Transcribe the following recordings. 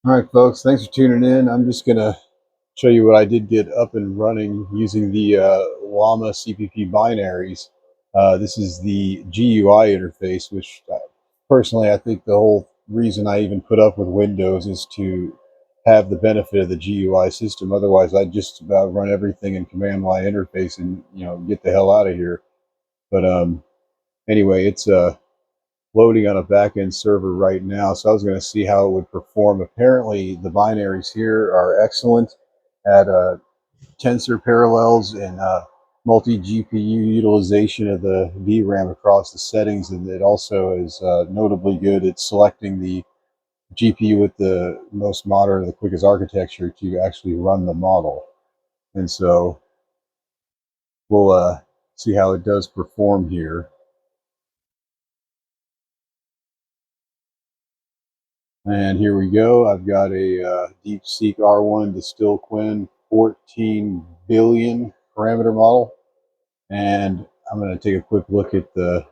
All right, folks, thanks for tuning in. I'm just going to show you what I did get up and running using the Llama CPP binaries. This is the GUI interface, which personally I think the whole reason I even put up with Windows is to have the benefit of the GUI system. Otherwise, I'd just about run everything in command line interface and get the hell out of here. But anyway, it's loading on a back-end server right now, so I was going to see how it would perform. Apparently, the binaries here are excellent at tensor parallels and multi-GPU utilization of the VRAM across the settings, and it also is notably good at selecting the GPU with the most modern, the quickest architecture to actually run the model. And so we'll see how it does perform here. And here we go. I've got a DeepSeek R1 Distill Quinn 14 billion parameter model. And I'm going to take a quick look at the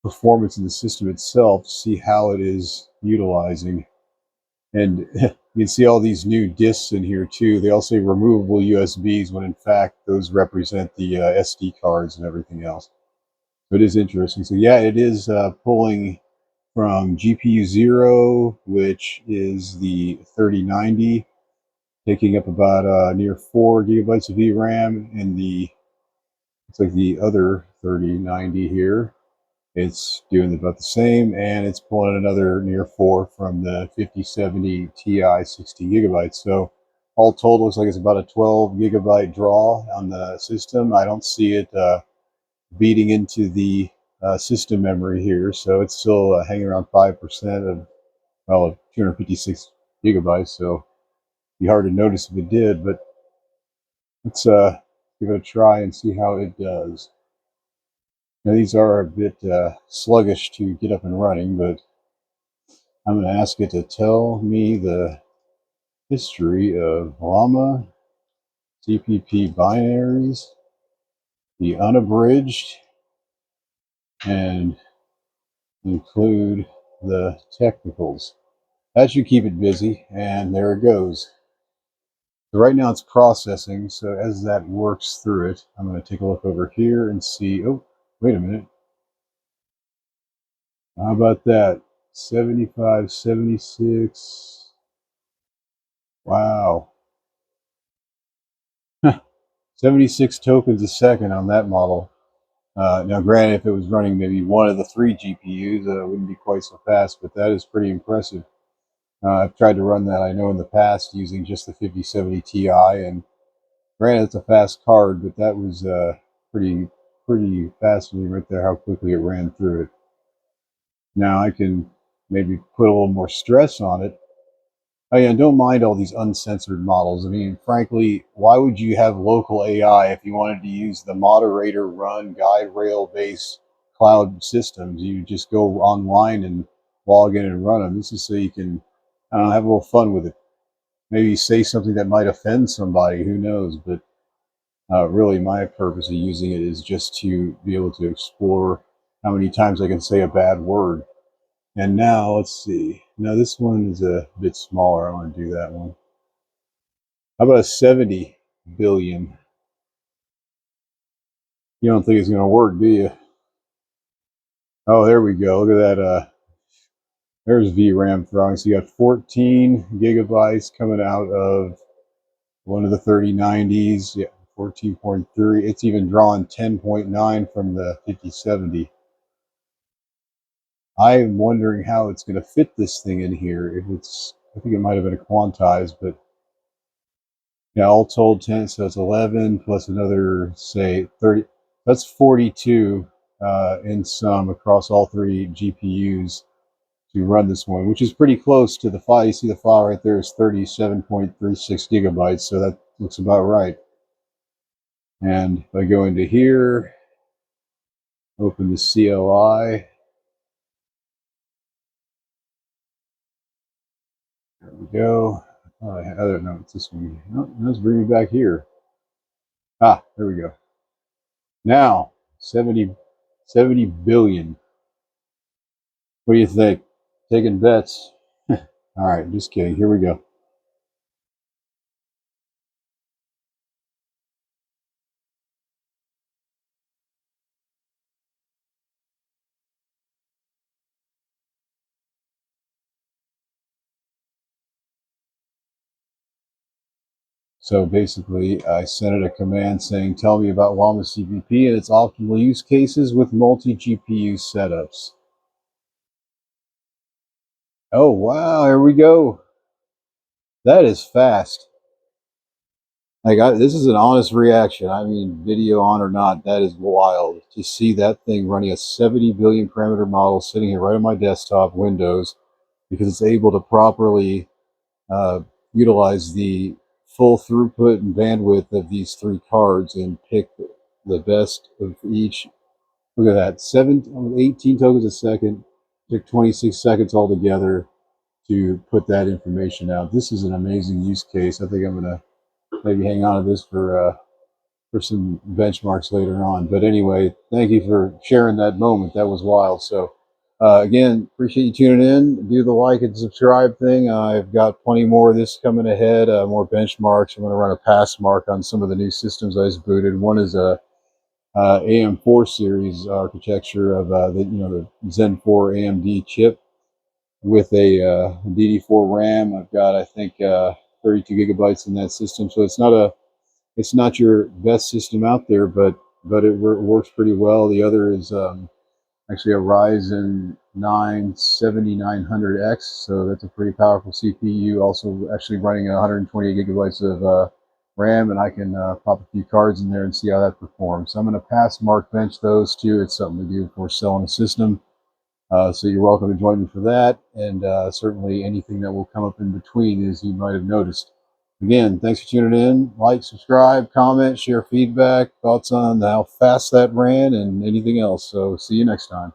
performance of the system itself, see how it is utilizing. And you can see all these new disks in here too. They all say removable USBs when in fact those represent the SD cards and everything else. So it is interesting. So yeah, it is pulling from GPU 0, which is the 3090, taking up about near 4 gigabytes of VRAM, and it's like the other 3090 here. It's doing about the same, and it's pulling another near 4 from the 5070 Ti 60 gigabytes. So all told, looks like it's about a 12 gigabyte draw on the system. I don't see it beating into the system memory here, so it's still hanging around 5% of 256 gigabytes. So it'd be hard to notice if it did, but let's give it a try and see how it does. Now these are a bit sluggish to get up and running, but I'm going to ask it to tell me the history of Llama CPP binaries, the unabridged, and include the technicals. That should keep it busy, and there it goes. So right now it's processing, so as that works through it, I'm going to take a look over here and see, oh, wait a minute. How about that? 75, 76. Wow. 76 tokens a second on that model. Now, granted, if it was running maybe one of the 3 GPUs, it wouldn't be quite so fast, but that is pretty impressive. I've tried to run that, I know, in the past using just the 5070 Ti, and granted, it's a fast card, but that was pretty fascinating right there how quickly it ran through it. Now I can maybe put a little more stress on it. Oh yeah, don't mind all these uncensored models. I mean, frankly, why would you have local AI if you wanted to use the moderator run guide rail based cloud systems? You just go online and log in and run them. This is so you can have a little fun with it. Maybe say something that might offend somebody, who knows, but really my purpose of using it is just to be able to explore how many times I can say a bad word. And now let's see. Now this one is a bit smaller. I want to do that one. How about a 70 billion? You don't think it's going to work, do you? Oh, there we go. Look at that. There's VRAM throwing. So you got 14 gigabytes coming out of one of the 3090s. Yeah, 14.3. It's even drawing 10.9 from the 5070. I'm wondering how it's going to fit this thing in here. If it's, I think it might have been a quantized, but yeah, all told 10, so it's 11 plus another, say, 30. That's 42 in sum across all 3 GPUs to run this one, which is pretty close to the file. You see the file right there is 37.36 gigabytes, so that looks about right. And if I go into here, open the CLI. There we go. I don't know, it's this one. Oh, let's bring me back here. Ah, there we go. Now, 70 billion. What do you think? Taking bets. All right, just kidding. Here we go. So basically, I sent it a command saying, tell me about Llama CPP and its optimal use cases with multi-GPU setups. Oh, wow, here we go. That is fast. This is an honest reaction. I mean, video on or not, that is wild. To see that thing running a 70 billion parameter model sitting here right on my desktop, Windows, because it's able to properly uh, utilize the full throughput and bandwidth of these three cards and pick the best of each. Look at that, 18 tokens a second, took 26 seconds altogether to put that information out. This is an amazing use case. I think I'm going to maybe hang on to this for some benchmarks later on. But anyway, thank you for sharing that moment. That was wild. So again, appreciate you tuning in. Do the like and subscribe thing. I've got plenty more of this coming ahead, more benchmarks. I'm going to run a pass mark on some of the new systems I just booted. One is a AM4 series architecture of the Zen 4 AMD chip with a DD4 RAM. I've got, I think, 32 gigabytes in that system. So it's not your best system out there, but it works pretty well. The other is actually a Ryzen 9 7900X, so that's a pretty powerful CPU. Also, actually running 128 gigabytes of RAM, and I can pop a few cards in there and see how that performs. So I'm going to pass mark bench those two. It's something to do before selling a system. So you're welcome to join me for that, and certainly anything that will come up in between, as you might have noticed. Again, thanks for tuning in. Like, subscribe, comment, share feedback, thoughts on how fast that ran, and anything else. So see you next time.